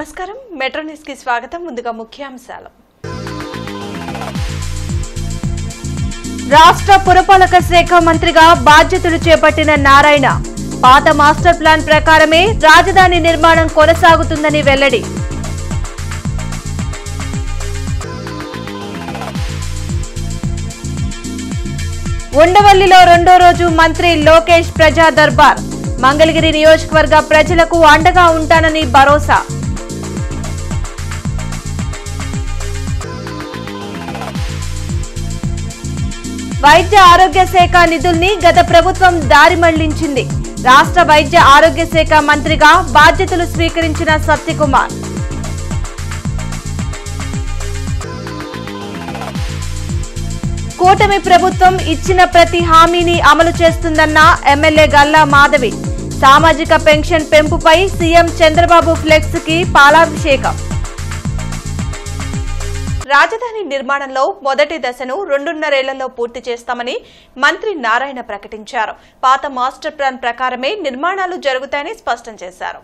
నమస్కారం metro news కి స్వాగతం ముందుగా ముఖ్యాంశాలు రాష్ట్ర పురపాలక శాఖ మంత్రిగా బాధ్యతలు చేపట్టిన నారాయణ పాత మాస్టర్ ప్లాన్ ప్రకారమే రాజధాని నిర్మాణం కొనసాగుతుందని వెల్లడి ఉండవల్లిలో రెండో రోజు మంత్రి లోకేష్ ప్రజా దర్బార్ మంగళగిరి నియోజకవర్గ ప్రజలకు అండగా ఉంటానని భరోసా వైద్య ఆరోగ్య శాఖ నిధుల్ని గత ప్రభుత్వం దారి మళ్లించింది రాష్ట్ర వైద్య ఆరోగ్య శాఖ మంత్రిగా బాధ్యతలు స్వీకరించిన సత్యకుమార్ కూటమి ప్రభుత్వం ఇచ్చిన ప్రతి హామీని అమలు చేస్తుందన్న ఎమ్మెల్యే గల్లా మాధవి సామాజిక పెన్షన్ పెంపుపై సీఎం చంద్రబాబు ఫ్లెక్స్ కి పాలాభిషేకం రాజధాని నిర్మాణంలో మొదటి దశను 2.5 ఏళ్లలో పూర్తి చేస్తామని మంత్రి నారాయణ ప్రకటించారు పాత మాస్టర్ ప్లాన్ ప్రకారమే నిర్మాణాలు జరుగుతాయని స్పష్టం చేశారు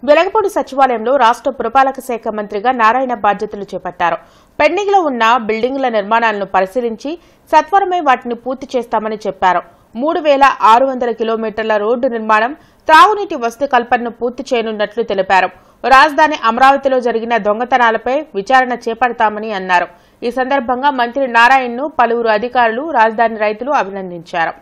వెలగపూడి సచివాలయంలో రాష్ట్ర పురపాలక శాఖ మంత్రిగా నారాయణ బాధ్యతలు చేపట్టారు పెండింగ్ లో ఉన్న బిల్డింగుల నిర్మాణాలను పరిశీలించి సత్వరమే వాటిని పూర్తి చేస్తామని చెప్పారు 3600 కిలోమీటర్ల రోడ్డు నిర్మాణం త్రాగునీటి వసతి కల్పనను పూర్తి చేయనున్నట్లు తెలిపారు రాజధాని అమరావతిలో జరిగిన దొంగతనాలపై విచారణ చేపడతామని అన్నారు ఈ సందర్భంగా మంత్రి నారాయణను పలువురు అధికారులు రాజధాని రైతులు అభినందించారు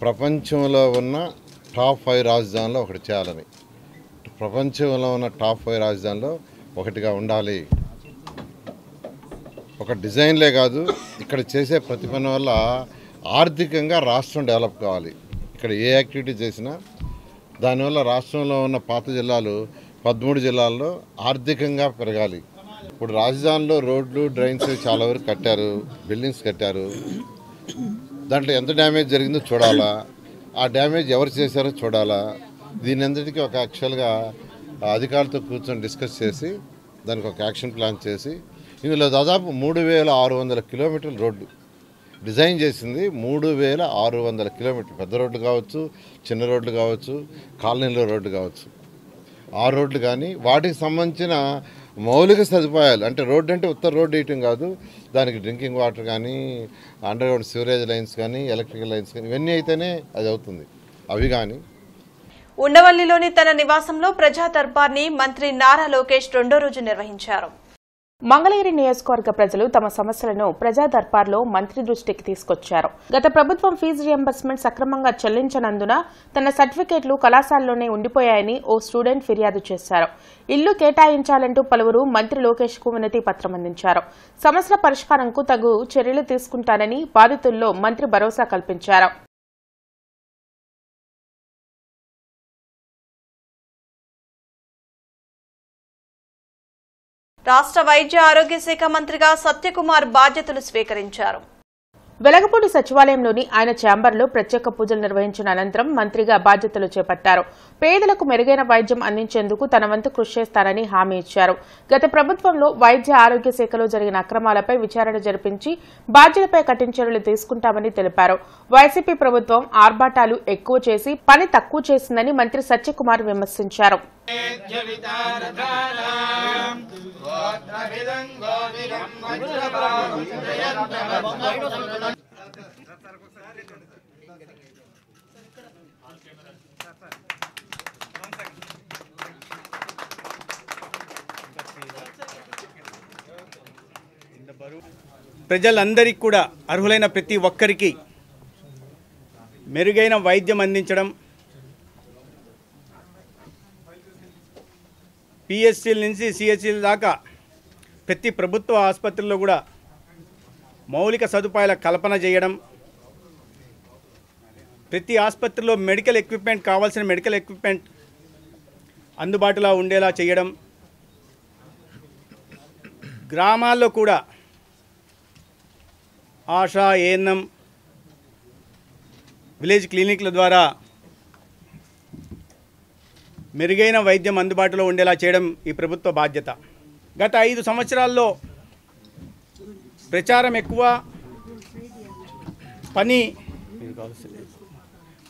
ప్రపంచంలో ఉన్న టాప్ 5 రాజధానుల్లో ఒకటి చేయాలని ప్రపంచంలో ఉన్న టాప్ 5 రాజధానుల్లో ఒకటిగా ఉండాలి ఒక డిజైన్లే కాదు ఇక్కడ చేసే ప్రతి పని వల్ల ఆర్థికంగా రాష్ట్రం డెవలప్ కావాలి ఇక్కడ ఏ యాక్టివిటీ చేసినా దానివల్ల రాష్ట్రంలో ఉన్న పాత జిల్లాలు 13 జిల్లాల్లో ఆర్థికంగా పెరగాలి ఇప్పుడు రాజధానిలో రోడ్లు డ్రైన్స్ చాలా వరకు కట్టారు బిల్డింగ్స్ కట్టారు దాంట్లో ఎంత డ్యామేజ్ జరిగిందో చూడాలా ఆ డ్యామేజ్ ఎవరు చేశారో చూడాలా దీని అందరికీ ఒక యాక్చువల్గా అధికారులతో కూర్చొని డిస్కస్ చేసి దానికి ఒక యాక్షన్ ప్లాన్ చేసి ఇందులో దాదాపు 3600 కిలోమీటర్ల రోడ్డు డిజైన్ చేసింది 3600 కిలోమీటర్లు పెద్ద రోడ్లు కావచ్చు చిన్న రోడ్లు కావచ్చు కాలనీలో రోడ్డు కావచ్చు ఆ రోడ్లు కానీ వాటికి సంబంధించిన మౌలిక సదుపాయాలు అంటే రోడ్డు అంటే ఉత్తర రోడ్డు వేయటం కాదు దానికి డ్రింకింగ్ వాటర్ కానీ అండర్ గ్రౌండ్ సివరేజ్ లైన్స్ కానీ ఎలక్ట్రికల్ లైన్స్ కానీ ఇవన్నీ అయితేనే అది అవుతుంది అవి కానీ ఉండవల్లిలోని తన నివాసంలో ప్రజా దర్బార్ని మంత్రి నారా లోకేష్ రెండో రోజు నిర్వహించారు మంగళగిరి నియోజకవర్గ ప్రజలు తమ సమస్యలను ప్రజా దర్బార్లో మంత్రి దృష్టికి తీసుకొచ్చారు గత ప్రభుత్వం ఫీజు రియంబర్స్మెంట్ సక్రమంగా చెల్లించనందున తన సర్టిఫికేట్లు కళాశాలలోనే ఉండిపోయాయని ఓ స్టూడెంట్ ఫిర్యాదు చేశారు ఇల్లు కేటాయించాలంటూ పలువురు మంత్రి లోకేష్ కు వినతి పత్రం అందించారు సమస్యల పరిష్కారంకు తగు చర్యలు తీసుకుంటానని బాధితుల్లో మంత్రి భరోసా కల్పించారు రాష్ట్ర వైద్య ఆరోగ్య శాఖ మంత్రిగా సత్యకుమార్ బాధ్యతలు స్వీకరించారు వెలగపూడి సచివాలయంలోని ఆయన ఛాంబర్లో ప్రత్యేక పూజలు నిర్వహించిన అనంతరం మంత్రిగా బాధ్యతలు చేపట్టారు పేదలకు మెరుగైన వైద్యం అందించేందుకు తన వంతు కృషి చేస్తానని హామీ ఇచ్చారు గత ప్రభుత్వంలో వైద్య ఆరోగ్య శాఖలో జరిగిన అక్రమాలపై విచారణ జరిపించి బాధ్యులపై కఠిన చర్యలు తీసుకుంటామని తెలిపారు వైసీపీ ప్రభుత్వం ఆర్భాటాలు ఎక్కువ చేసి పని తక్కువ చేసిందని మంత్రి సత్యకుమార్ విమర్శించారు ప్రజలందరికీ కూడా అర్హులైన ప్రతి ఒక్కరికి మెరుగైన వైద్యం అందించడం పిఎస్సీల నుంచి సిహెచ్సీల దాకా ప్రతి ప్రభుత్వ ఆసుపత్రుల్లో కూడా మౌలిక సదుపాయాల కల్పన చేయడం ప్రతి ఆసుపత్రిలో మెడికల్ ఎక్విప్మెంట్ కావాల్సిన మెడికల్ ఎక్విప్మెంట్ అందుబాటులో ఉండేలా చేయడం గ్రామాల్లో కూడా ఆశా ఏఎన్ఎం విలేజ్ క్లినిక్ల ద్వారా మెరుగైన వైద్యం అందుబాటులో ఉండేలా చేయడం ఈ ప్రభుత్వ బాధ్యత. గత 5 సంవత్సరాల్లో ప్రచారం ఎక్కువ,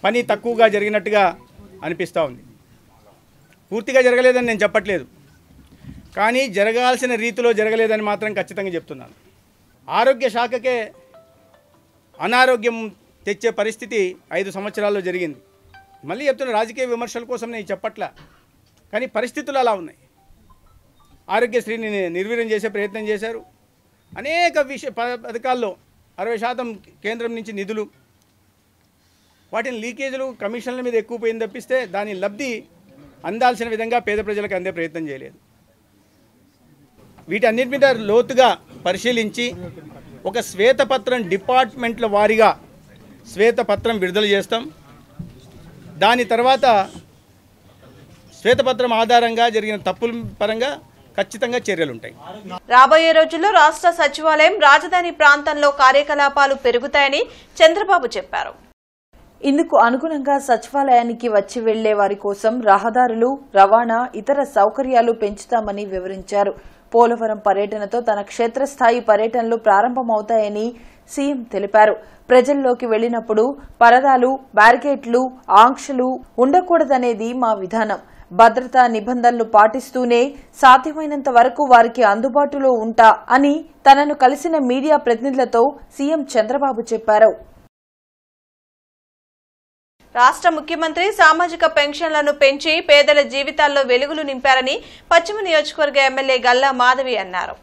పని తక్కువగా జరిగినట్టుగా అనిపిస్తూ ఉంది. పూర్తిగా జరగలేదని నేను చెప్పట్లేదు, కానీ జరగాల్సిన రీతిలో జరగలేదని మాత్రం ఖచ్చితంగా చెప్తున్నాను. ఆరోగ్య శాఖకే అనారోగ్యం తెచ్చే పరిస్థితి 5 సంవత్సరాల్లో జరిగింది. మళ్ళీ చెప్తున్న రాజకీయ విమర్శల కోసం నేను చెప్పట్లా, కానీ పరిస్థితులు అలా ఉన్నాయి. ఆరోగ్యశ్రీని నిర్వీర్యం చేసే ప్రయత్నం చేశారు. అనేక పథకాల్లో 60% కేంద్రం నుంచి నిధులు, వాటిని లీకేజీలు కమిషన్ల మీద ఎక్కువ పోయింది తప్పిస్తే దాని లబ్ధి అందాల్సిన విధంగా పేద ప్రజలకు అందే ప్రయత్నం చేయలేదు. వీటన్నిటి మీద లోతుగా పరిశీలించి ఒక శ్వేతపత్రం డిపార్ట్మెంట్ల వారీగా శ్వేతపత్రం విడుదల చేస్తాం. దాని తర్వాత శ్వేతపత్రం ఆధారంగా జరిగిన తప్పుల పరంగా ఖచ్చితంగా చర్యలుంటాయి. రాబోయే రోజుల్లో రాష్ట్ర సచివాలయం రాజధాని ప్రాంతంలో కార్యకలాపాలు పెరుగుతాయని చంద్రబాబు చెప్పారు. ఇందుకు అనుగుణంగా సచివాలయానికి వచ్చి వెళ్లే వారి కోసం రహదారులు, రవాణా, ఇతర సౌకర్యాలు పెంచుతామని వివరించారు. పోలవరం పర్యటనతో తన క్షేత్రస్థాయి పర్యటనలు ప్రారంభమవుతాయని సీఎం తెలిపారు. ప్రజల్లోకి వెళ్లినప్పుడు పరదాలు, బ్యారికేడ్లు, ఆంక్షలు ఉండకూడదనేది మా విధానం. భద్రతా నిబంధనలు పాటిస్తూనే సాధ్యమైనంత వరకు వారికి అందుబాటులో ఉంటా అని తనను కలిసిన మీడియా ప్రతినిధులతో సీఎం చంద్రబాబు చెప్పారు. రాష్ట్ర ముఖ్యమంత్రి సామాజిక పెన్షన్లను పెంచి పేదల జీవితాల్లో వెలుగులు నింపారని పశ్చిమ నియోజకవర్గ ఎమ్మెల్యే గల్లా మాధవి అన్నారు.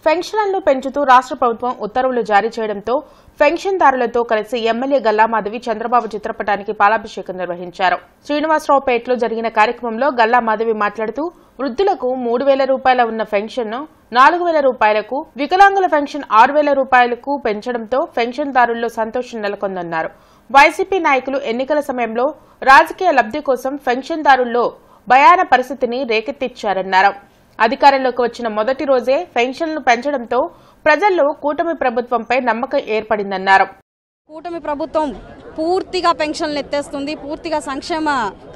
పెన్షన్లను పెంచుతూ రాష్ట్ర ప్రభుత్వం ఉత్తర్వులు జారీ చేయడంతో పెన్షన్దారులతో కలిసి ఎమ్మెల్యే గల్లా మాధవి చంద్రబాబు చిత్రపటానికి పాలాభిషేకం నిర్వహించారు. శ్రీనివాసరావుపేటలో జరిగిన కార్యక్రమంలో గల్లా మాధవి మాట్లాడుతూ వృద్ధులకు 3,000 రూపాయల ఉన్న పెన్షన్ను 4,000 రూపాయలకు, వికలాంగుల పెన్షన్ 6,000 రూపాయలకు పెంచడంతో పెన్షన్దారుల్లో సంతోషం నెలకొందన్నారు. వైసీపీ నాయకులు ఎన్నికల సమయంలో రాజకీయ లబ్ధి కోసం పెన్షన్దారుల్లో భయాన పరిస్థితిని రేకెత్తించారన్నారు. అధికారంలోకి వచ్చిన మొదటి రోజే పెన్షన్లు పెంచడంతో ప్రజల్లో కూటమి ప్రభుత్వంపై నమ్మకం ఏర్పడిందన్నారు. కూటమి ప్రభుత్వం పూర్తిగా పెన్షన్లు ఎత్తేస్తుంది, పూర్తిగా సంక్షేమ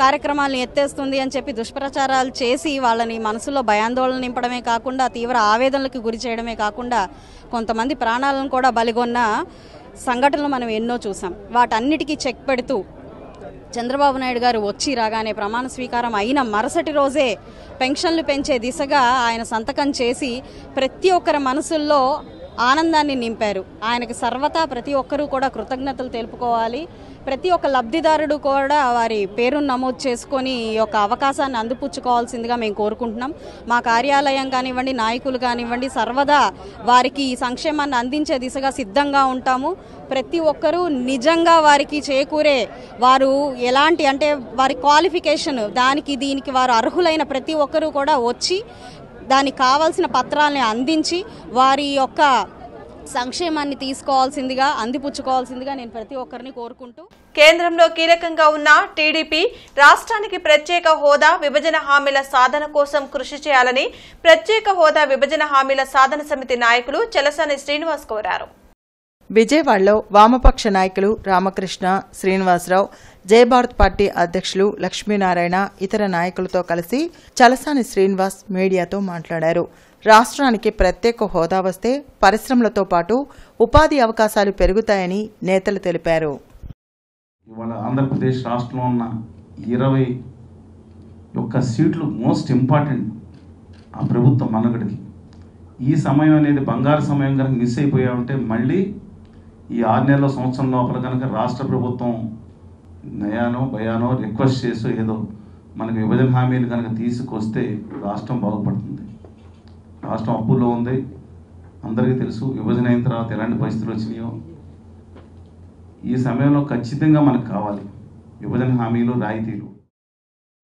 కార్యక్రమాలను ఎత్తేస్తుంది అని చెప్పి దుష్ప్రచారాలు చేసి వాళ్ళని మనసులో భయాందోళన నింపడమే కాకుండా తీవ్ర ఆవేదనలకు గురి చేయడమే కాకుండా కొంతమంది ప్రాణాలను కూడా బలిగొన్న సంఘటనలు మనం ఎన్నో చూసాం. వాటన్నిటికీ చెక్ పెడుతూ చంద్రబాబు నాయుడు గారు వచ్చి రాగానే ప్రమాణ స్వీకారం అయిన మరుసటి రోజే పెన్షన్లు పెంచే దిశగా ఆయన సంతకం చేసి ప్రతి ఒక్కరి మనసుల్లో ఆనందాన్ని నింపారు. ఆయనకు సర్వతా ప్రతి ఒక్కరూ కూడా కృతజ్ఞతలు తెలుపుకోవాలి. ప్రతి ఒక్క లబ్ధిదారుడు కూడా వారి పేరును నమోదు చేసుకొని ఈ యొక్క అవకాశాన్ని అందిపుచ్చుకోవాల్సిందిగా మేము కోరుకుంటున్నాం. మా కార్యాలయం కానివ్వండి, నాయకులు కానివ్వండి, సర్వదా వారికి ఈ సంక్షేమాన్ని అందించే దిశగా సిద్ధంగా ఉంటాము. ప్రతి ఒక్కరూ నిజంగా వారికి చేకూరే, వారు ఎలాంటి అంటే వారి క్వాలిఫికేషన్ దానికి దీనికి వారు అర్హులైన ప్రతి ఒక్కరూ కూడా వచ్చి దానికి కావాల్సిన పత్రాలని అందించి వారి యొక్క సంక్షేమాన్ని తీసుకోవాల్సిందిగా, అందిపుచ్చుకోవాల్సిందిగా నేను ప్రతి ఒక్కరిని కోరుకుంటూ, కేంద్రంలో కీలకంగా ఉన్న టీడీపీ రాష్ట్రానికి ప్రత్యేక హోదా, విభజన హామీల సాధన కోసం కృషి చేయాలని ప్రత్యేక హోదా, విభజన హామీల సాధన సమితి నాయకులు చలసాని శ్రీనివాస్ కోరారు. విజయవాడలో వామపక్ష నాయకులు రామకృష్ణ, శ్రీనివాసరావు, జయభారత్ పార్టీ అధ్యక్షులు లక్ష్మీనారాయణ ఇతర నాయకులతో కలిసి చలసాని శ్రీనివాస్ మీడియాతో మాట్లాడారు. రాష్ట్రానికి ప్రత్యేక హోదా వస్తే పరిశ్రమలతో పాటు ఉపాధి అవకాశాలు పెరుగుతాయని నేతలు తెలిపారు. ఇవాళ ఆంధ్రప్రదేశ్ రాష్ట్రంలో ఉన్న 21 సీట్లు మోస్ట్ ఇంపార్టెంట్ ఆ ప్రభుత్వం మనుగడకి. ఈ సమయం అనేది బంగారు సమయం కనుక మిస్ అయిపోయామంటే మళ్ళీ ఈ 6 నెలల సంవత్సరం లోపల కనుక రాష్ట్ర ప్రభుత్వం నయానో భయానో రిక్వెస్ట్ చేసి ఏదో మనకు విభజన హామీలు కనుక తీసుకొస్తే రాష్ట్రం బాగుపడుతుంది. రాష్ట్రం అప్పుల్లో ఉంది, అందరికీ తెలుసు. విభజన అయిన తర్వాత ఎలాంటి పరిస్థితులు వచ్చినాయో. ఈ సమయంలో ఖచ్చితంగా మనకు కావాలి విభజన హామీలు, రాయితీలు.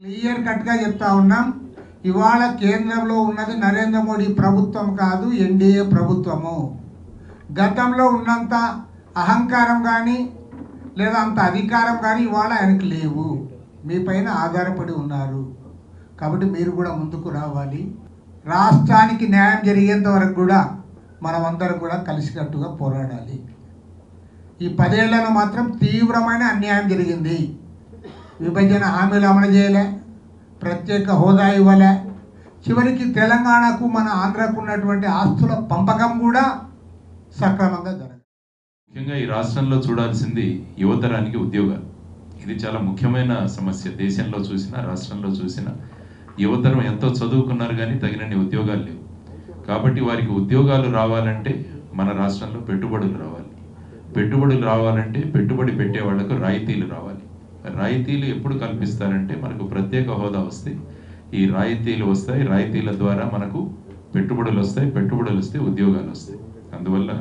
క్లియర్ కట్గా చెప్తా ఉన్నాం, ఇవాళ కేంద్రంలో ఉన్నది నరేంద్ర మోడీ ప్రభుత్వం కాదు, ఎన్డీఏ ప్రభుత్వము. గతంలో ఉన్నంత అహంకారం కానీ లేదా అంత అధికారం కానీ ఇవాళ ఆయనకు లేవు. మీ పైన ఆధారపడి ఉన్నారు. కాబట్టి మీరు కూడా ముందుకు రావాలి. రాష్ట్రానికి న్యాయం జరిగేంత వరకు కూడా మనమందరం కూడా కలిసికట్టుగా పోరాడాలి. ఈ 10 ఏళ్లలో మాత్రం తీవ్రమైన అన్యాయం జరిగింది. విభజన హామీలు అమలు చేయలే, ప్రత్యేక హోదా ఇవ్వలే. చివరికి తెలంగాణకు మన ఆంధ్రకు ఉన్నటువంటి ఆస్తుల పంపకం కూడా సక్రమంగా జరగదు. ముఖ్యంగా ఈ రాష్ట్రంలో చూడాల్సింది యువతరానికి ఉద్యోగాలు. ఇది చాలా ముఖ్యమైన సమస్య. దేశంలో చూసినా రాష్ట్రంలో చూసినా యువతరం ఎంతో చదువుకున్నారు కానీ తగినన్ని ఉద్యోగాలు లేవు. కాబట్టి వారికి ఉద్యోగాలు రావాలంటే మన రాష్ట్రంలో పెట్టుబడులు రావాలి. పెట్టుబడులు రావాలంటే పెట్టుబడి పెట్టే వాళ్లకు రాయితీలు రావాలి. రాయితీలు ఎప్పుడు కల్పిస్తారంటే మనకు ప్రత్యేక హోదా వస్తే ఈ రాయితీలు వస్తాయి. రాయితీల ద్వారా మనకు పెట్టుబడులు వస్తాయి. పెట్టుబడులు వస్తే ఉద్యోగాలు వస్తాయి. అందువల్ల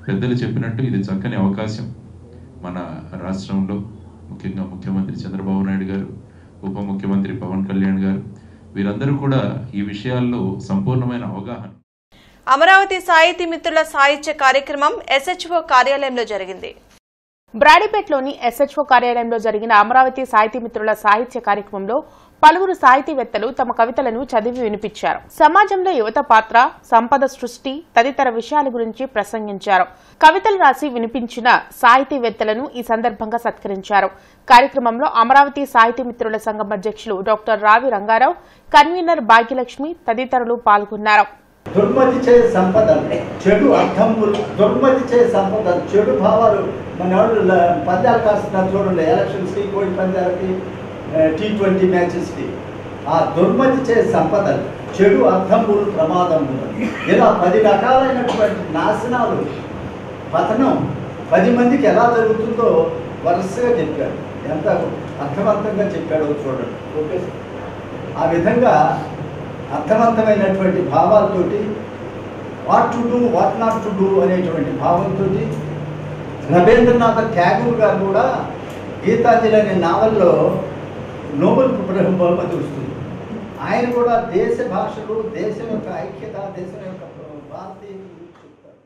పెద్దలు చెప్పినట్టు ఇది చక్కని అవకాశం. మన రాష్ట్రంలో ముఖ్యంగా ముఖ్యమంత్రి చంద్రబాబు నాయుడు గారు, ఉప ముఖ్యమంత్రి పవన్ కళ్యాణ్ గారు వీరందరూ కూడా ఈ విషయాల్లో సంపూర్ణమైన అవగాహన. అమరావతి సాహితీ మిత్రుల సాహిత్య కార్యక్రమం SHO కార్యాలయంలో జరిగింది. బ్రాడీపేటలోని SHO కార్యాలయంలో జరిగిన అమరావతి సాహితీ మిత్రుల సాహిత్య కార్యక్రమంలో పలువురు సాహితీవేత్తలు తమ కవితలను చదివి వినిపించారు. సమాజంలో యువత పాత్ర, సంపద సృష్టి తదితర విషయాల గురించి ప్రసంగించారు. కవితలు రాసి వినిపించిన సాహితీవేత్తలను ఈ సందర్భంగా సత్కరించారు. కార్యక్రమంలో అమరావతి సాహితీ మిత్రుల సంఘం అధ్యక్షులు డాక్టర్ రావి రంగారావు, కన్వీనర్ భాగ్యలక్ష్మి తదితరులు పాల్గొన్నారు. దుర్మతి చే సంపద, చెడు అర్థములు, దుర్మతి చే సంపద, చెడు భావాలు. మన వాళ్ళు పందాలు కాస్తున్నారు చూడండి, ఎలక్షన్స్కి, కోడి పందాలకి, T20 మ్యాచెస్కి. ఆ దుర్మతి చే సంపద, చెడు అర్థములు, ప్రమాదములు, ఇలా 10 రకాలైనటువంటి నాశనాలు, పతనం 10 మందికి ఎలా జరుగుతుందో వరుసగా చెప్పాడు. ఎంత అర్థవంతంగా చెప్పాడో చూడండి. ఓకే, ఆ విధంగా అర్థవంతమైనటువంటి భావాలతోటి what to do, what not to do అనేటువంటి భావంతో రవీంద్రనాథ్ ఠాగూర్ గారు కూడా గీతాంజలి అనే నావల్లో నోబెల్ బహుమతి వస్తుంది. ఆయన కూడా దేశ భాషలు, దేశం యొక్క ఐక్యత, దేశం యొక్క భారతీయులు చెప్తారు.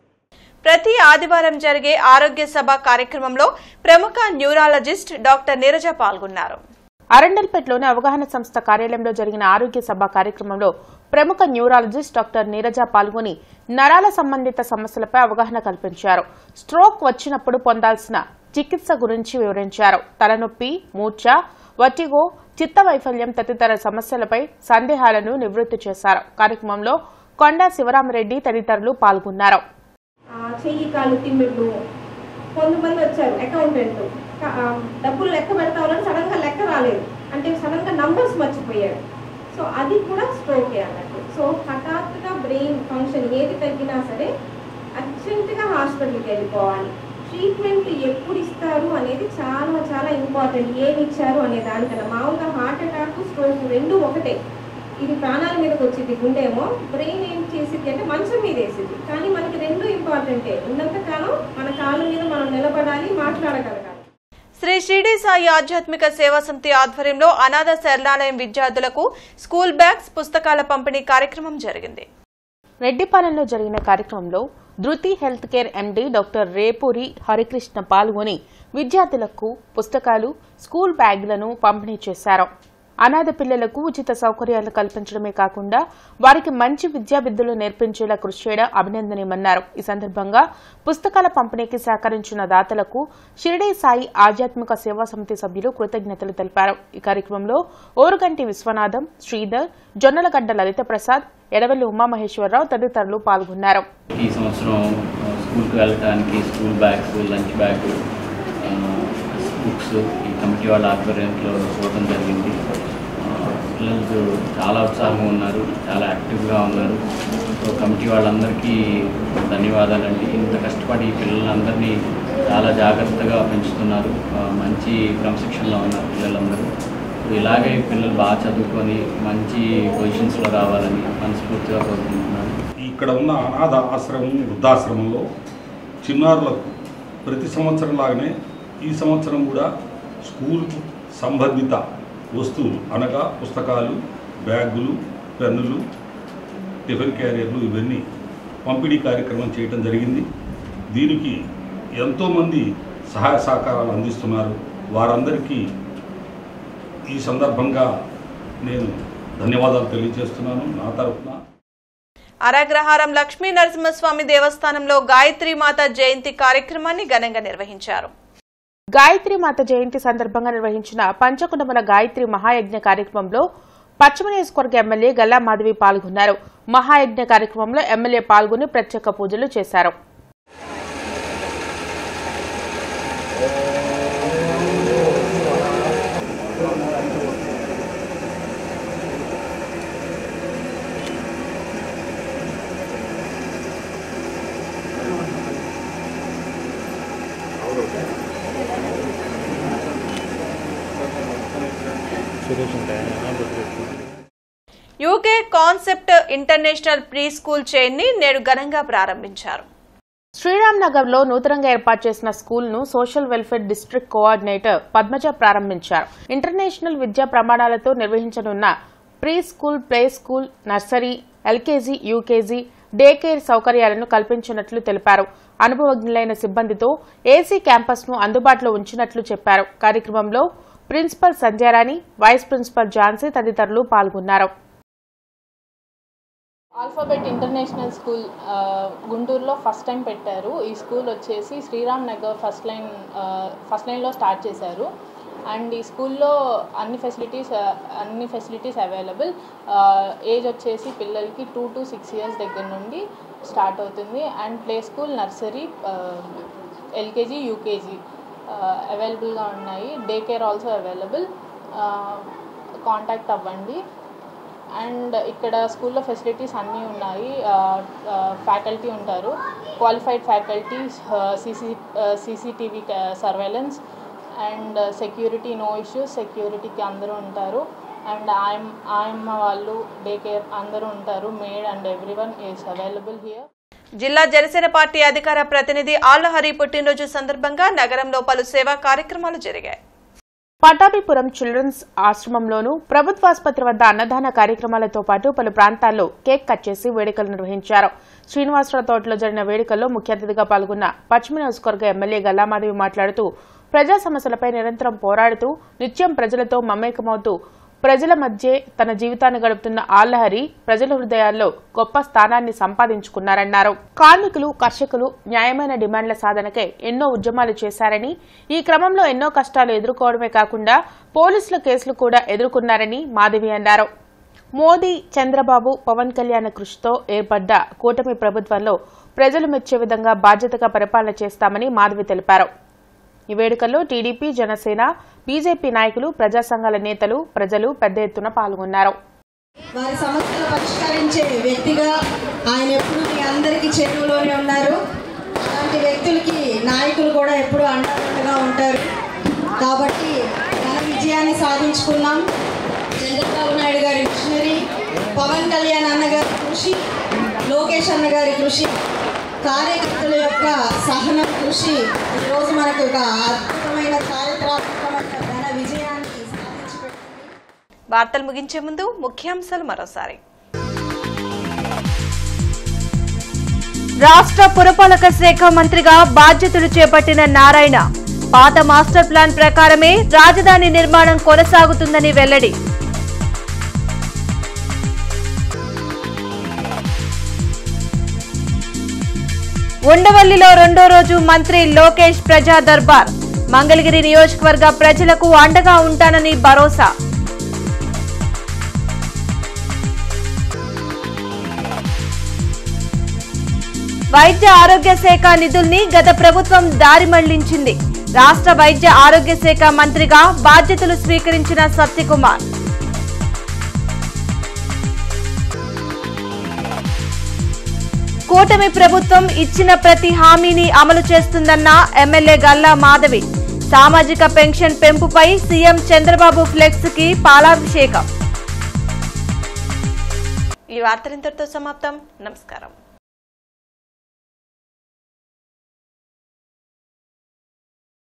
ప్రతి ఆదివారం జరిగే ఆరోగ్య సభ కార్యక్రమంలో ప్రముఖ న్యూరాలజిస్ట్ డాక్టర్ నీరజ పాల్గొన్నారు. అరండల్పేటలోని అవగాహన సంస్థ కార్యాలయంలో జరిగిన ఆరోగ్య సభ కార్యక్రమంలో ప్రముఖ న్యూరాలజిస్ట్ డాక్టర్ నీరజ పాల్గొని నరాల సంబంధిత సమస్యలపై అవగాహన కల్పించారు. స్ట్రోక్ వచ్చినప్పుడు పొందాల్సిన చికిత్స గురించి వివరించారు. తలనొప్పి, మూర్ఛ, వటిగో, చిత్త వైఫల్యం తదితర సమస్యలపై సందేహాలను నివృత్తి చేశారు. కార్యక్రమంలో కొండా శివరామరెడ్డి తదితరులు పాల్గొన్నారు. చెయ్యి కాలు తిమ్మిళ్ళు, కొంతమంది వచ్చారు అకౌంటెంట్, డబ్బులు లెక్క పెడతా ఉన్నాడు, సడన్ గా లెక్క రాలేదు అంటే సడన్ గా నంబర్స్ మర్చిపోయాడు. సో అది కూడా స్ట్రోకే అన్నట్టు. సో హఠాత్తుగా బ్రెయిన్ ఫంక్షన్ ఏది తగ్గినా సరే అర్జెంటుగా హాస్పిటల్కి వెళ్ళిపోవాలి. ట్రీట్మెంట్ ఎప్పుడు ఇస్తారు అనేది చాలా చాలా ఇంపార్టెంట్. ఏమి ఇచ్చారు అనే దానికన్నా మామూలుగా హార్ట్ అటాక్, స్ట్రోక్ రెండు ఒకటే. ఇది ప్రాణాల మీదకి వచ్చింది, గుండెమో బ్రెయిన్ ఏం చేసింది అంటే మంచం మీద వేసింది. కానీ మనకి రెండు ఇంపార్టెంటే. ఉన్నంతకాలం మన కాళ్ళ మీద మనం నిలబడాలి, మాట్లాడగలగాలి. శ్రీ షిరిడి సాయి ఆధ్యాత్మిక సేవా సమితి ఆధ్వర్యంలో అనాథ శరణాలయం విద్యార్థులకు స్కూల్ బ్యాగ్స్, పుస్తకాల పంపిణీ కార్యక్రమం జరిగింది. రెడ్డిపాలెంలో జరిగిన కార్యక్రమంలో ధృతి health care MD doctor Repuri Harikrishna పాల్గొని విద్యార్థులకు పుస్తకాలు, స్కూల్ బ్యాగులను పంపిణీ చేశారు. అనాథ పిల్లలకు ఉచిత సౌకర్యాలు కల్పించడమే కాకుండా వారికి మంచి విద్యాబుద్ధులు నేర్పించేలా కృషి చేయడం అభినందనీయమన్నారు. ఈ సందర్భంగా పుస్తకాల పంపిణీకి సహకరించిన దాతలకు షిరిడి సాయి ఆధ్యాత్మిక సేవా సమితి సభ్యులు కృతజ్ఞతలు తెలిపారు. ఈ కార్యక్రమంలో ఓరుగంటి విశ్వనాథం, శ్రీధర్, జొన్నలగడ్డ లలిత ప్రసాద్, ఎడవల్లి ఉమామహేశ్వరరావు తదితరులు పాల్గొన్నారు. ఈ సంవత్సరం స్కూల్కి వెళ్ళడానికి school bags, lunch bag, books ఈ కమిటీ వాళ్ళ ఆధ్వర్యంలో చూడటం జరిగింది. పిల్లలు చాలా ఉత్సాహంగా ఉన్నారు, చాలా యాక్టివ్గా ఉన్నారు. సో కమిటీ వాళ్ళందరికీ ధన్యవాదాలండి. ఇంత కష్టపడి ఈ పిల్లలందరినీ చాలా జాగ్రత్తగా పెంచుతున్నారు. మంచి క్రమశిక్షణలో ఉన్నారు పిల్లలందరూ. ఇలాగే పిల్లలు బాగా చదువుకొని మంచి పొజిషన్స్లో రావాలని మనస్ఫూర్తిగా కోరుకుంటున్నాను. ఇక్కడ ఉన్న అనాథ ఆశ్రమం, వృద్ధాశ్రమంలో చిన్నారులకు ప్రతి సంవత్సరం లాగానే ఈ సంవత్సరం కూడా స్కూల్ సంబంధిత వస్తువులు అనగా పుస్తకాలు, బ్యాగులు, పెన్నులు, టిఫిన్ క్యారియర్లు ఇవన్నీ పంపిణీ కార్యక్రమం చేయడం జరిగింది. దీనికి ఎంతోమంది సహాయ సహకారాలు అందిస్తున్నారు. వారందరికీ ఈ సందర్భంగా నేను ధన్యవాదాలు తెలియజేస్తున్నాను నా తరఫున. అరగ్రహారం లక్ష్మీ నరసింహస్వామి దేవస్థానంలో గాయత్రీమాత జయంతి కార్యక్రమాన్ని ఘనంగా నిర్వహించారు. గాయత్రీమాత జయంతి సందర్భంగా నిర్వహించిన పంచకుడముల గాయత్రి మహాయజ్ఞ కార్యక్రమంలో పశ్చిమ నియోజకవర్గ ఎమ్మెల్యే గల్లా మాధవి పాల్గొన్నారు. మహాయజ్ఞ కార్యక్రమంలో ఎమ్మెల్యే పాల్గొని ప్రత్యేక పూజలు చేశారు. UK concept international pre school chain ని నేడు ఘనంగా ప్రారంభించారు. శ్రీరామ్ నగర్ లో నూతనంగా ఏర్పాటు చేసిన స్కూల్ ను social welfare district coordinator Padmaja ప్రారంభించారు. ఇంటర్నేషనల్ విద్యా ప్రమాణాలతో నిర్వహించనున్న pre school, play school, nursery, LKG, UKG, day care సౌకర్యాలను కల్పించినట్లు తెలిపారు. అనుభవజ్ఞులైన సిబ్బందితో ఏసీ క్యాంపస్ ను అందుబాటులో ఉంచినట్లు చెప్పారు. కార్యక్రమంలో principal Sandhyarani, vice principal Jhansi తదితరులు పాల్గొన్నారు. ఆల్ఫాబెట్ ఇంటర్నేషనల్ స్కూల్ గుంటూరులో ఫస్ట్ టైం పెట్టారు. ఈ స్కూల్ వచ్చేసి శ్రీరామ్ నగర్ ఫస్ట్ లైన్లో స్టార్ట్ చేశారు. అండ్ ఈ స్కూల్లో అన్ని ఫెసిలిటీస్ అవైలబుల్. ఏజ్ వచ్చేసి పిల్లలకి 2 to 6 years దగ్గర నుండి స్టార్ట్ అవుతుంది. And play school, nursery, LKG, UKG అవైలబుల్గా ఉన్నాయి. Day care also available. Contact అవ్వండి. అండ్ ఇక్కడ స్కూల్లో ఫెసిలిటీస్ అన్నీ ఉన్నాయి. ఫ్యాకల్టీ ఉంటారు, qualified faculty, CCTV surveillance and security, no issues. సెక్యూరిటీకి అందరూ ఉంటారు. అండ్ ఆయమ్మ వాళ్ళు, డే కేర్ అందరూ ఉంటారు. Maid and everyone is available here. జిల్లా జనసేన పార్టీ అధికార ప్రతినిధి ఆళ్లహరి పుట్టినరోజు సందర్భంగా నగరంలో పలు సేవా కార్యక్రమాలు జరిగాయి. పటాభిపురం చిల్డ్రన్స్ ఆశ్రమంలోనూ, ప్రభుత్వాసుపత్రి వద్ద అన్నదాన కార్యక్రమాలతో పాటు పలు ప్రాంతాల్లో కేక్ కట్ చేసి వేడుకలు నిర్వహించారు. శ్రీనివాసరావు తోటలో జరిగిన వేడుకల్లో ముఖ్య అతిథిగా పాల్గొన్న పశ్చిమ నియోజకవర్గ ఎమ్మెల్యే గల్లామాధవి మాట్లాడుతూ ప్రజా సమస్యలపై నిరంతరం పోరాడుతూ నిత్యం ప్రజలతో మమేకమవుతూ ప్రజల మధ్య తన జీవితాన్ని గడుపుతున్న ఆళ్లహరి ప్రజల హృదయాల్లో గొప్ప స్థానాన్ని సంపాదించుకున్నారన్నారు. కార్మికులు, కర్షకులు న్యాయమైన డిమాండ్ల సాధనకై ఎన్నో ఉద్యమాలు చేశారని, ఈ క్రమంలో ఎన్నో కష్టాలు ఎదుర్కోవడమే కాకుండా పోలీసుల కేసులు కూడా ఎదుర్కొన్నారని మాధవి అన్నారు. మోదీ, చంద్రబాబు, పవన్ కళ్యాణ్ కృషితో ఏర్పడ్డ కూటమి ప్రభుత్వంలో ప్రజలు మెచ్చే విధంగా బాధ్యతగా పరిపాలన చేస్తామని మాధవి తెలిపారు. ఈ వేడుకల్లో టీడీపీ, జనసేన, బీజేపీ నాయకులు, ప్రజా సంఘాల నేతలు, ప్రజలు పెద్ద ఎత్తున పాల్గొన్నారు. వారి సమస్యలు పరిష్కరించే వ్యక్తిగా ఆయన ఎప్పుడు మీ అందరికీ చేరువలోనే ఉన్నారు. అలాంటి వ్యక్తులకి నాయకులు కూడా ఎప్పుడు అండగా ఉంటారు. కాబట్టి మన విజయాన్ని సాధించుకున్నాం. చంద్రబాబు నాయుడు గారి మిషనరీ, పవన్ కళ్యాణ్ అన్నగారి కృషి, లోకేష్ అన్నగారి కృషి, కార్యకర్తల యొక్క సహన కృషి ఈరోజు మనకు ఒక అద్భుతమైన చారిత్రాత్మకమైన ఘన విజయాన్ని సాధించిపెట్టింది. వార్తలు ముగించే ముందు ముఖ్యాంశాలు మరోసారి. రాష్ట్ర పురపాలక శాఖ మంత్రిగా బాధ్యతలు చేపట్టిన నారాయణ పాత మాస్టర్ ప్లాన్ ప్రకారమే రాజధాని నిర్మాణం కొనసాగుతుందని వెల్లడి. ఉండవల్లిలో రెండో రోజు మంత్రి లోకేష్ ప్రజా దర్బార్. మంగళగిరి నియోజకవర్గ ప్రజలకు అండగా ఉంటానని భరోసా. వైద్య ఆరోగ్య శాఖ నిధుల్ని గత ప్రభుత్వం దారి మళ్లించింది. రాష్ట్ర వైద్య ఆరోగ్య శాఖ మంత్రిగా బాధ్యతలు స్వీకరించిన సత్యకుమార్. కూటమి ప్రభుత్వం ఇచ్చిన ప్రతి హామీని అమలు చేస్తుందన్న ఎమ్మెల్యే గల్లా మాధవి. సామాజిక పెన్షన్ పెంపుపై సీఎం చంద్రబాబు ఫ్లెక్స్ కి పాలాభిషేకం. ఈ వార్తలు ఇంతటితో సమాప్తం. నమస్కారం.